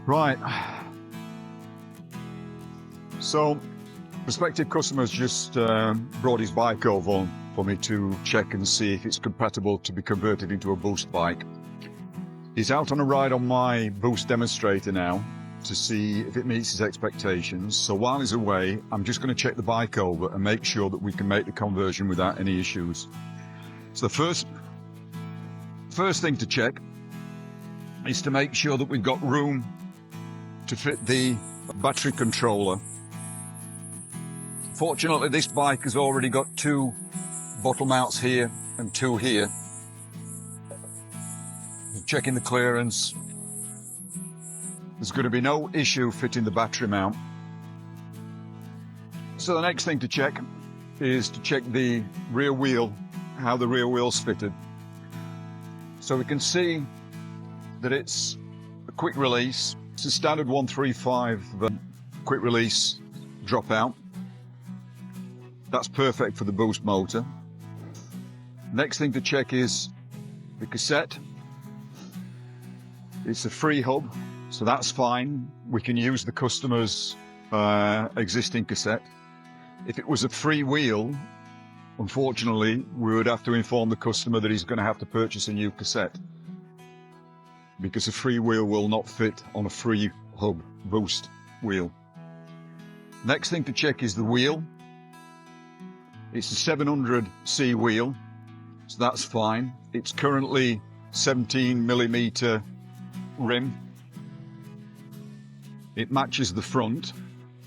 Right. So, prospective customer's just brought his bike over for me to check and see if it's compatible to be converted into a boost bike. He's out on a ride on my boost demonstrator now to see if it meets his expectations. So while he's away, I'm just going to check the bike over and make sure that we can make the conversion without any issues. So the first thing to check is to make sure that we've got room to fit the battery controller. Fortunately, this bike has already got two bottle mounts here and two here. Checking the clearance. There's going to be no issue fitting the battery mount. So the next thing to check is to check the rear wheel, how the rear wheel's fitted. So we can see that it's a quick release. It's a standard 135 quick release dropout. That's perfect for the boost motor. Next thing to check is the cassette. It's a free hub, so that's fine. We can use the customer's existing cassette. If it was a free wheel, unfortunately, we would have to inform the customer that he's going to have to purchase a new cassette, because a free wheel will not fit on a free hub boost wheel. Next thing to check is the wheel. It's a 700C wheel, so that's fine. It's currently 17mm rim. It matches the front.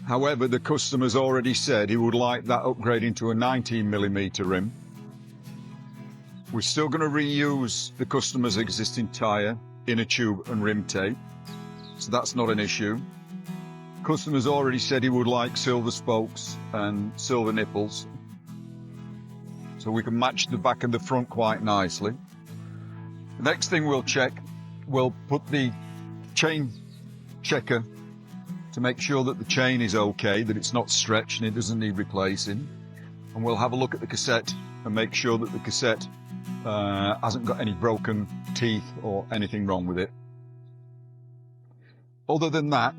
However, the customer's already said he would like that upgrading to a 19mm rim. We're still going to reuse the customer's existing tyre, inner tube and rim tape, so that's not an issue. Customer's already said he would like silver spokes and silver nipples, so we can match the back and the front quite nicely. The next thing we'll check, we'll put the chain checker to make sure that the chain is okay, that it's not stretched and it doesn't need replacing. And we'll have a look at the cassette and make sure that the cassette hasn't got any broken teeth or anything wrong with it. Other than that,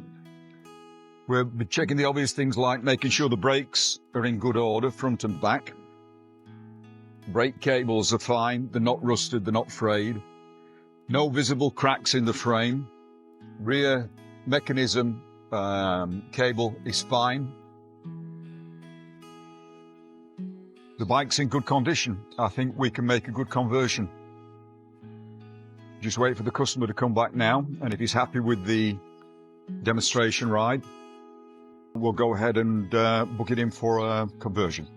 we'll be checking the obvious things like making sure the brakes are in good order, front and back. Brake cables are fine, they're not rusted, they're not frayed. No visible cracks in the frame. Rear mechanism cable is fine. The bike's in good condition. I think we can make a good conversion. Just wait for the customer to come back now, and if he's happy with the demonstration ride, we'll go ahead and book it in for a conversion.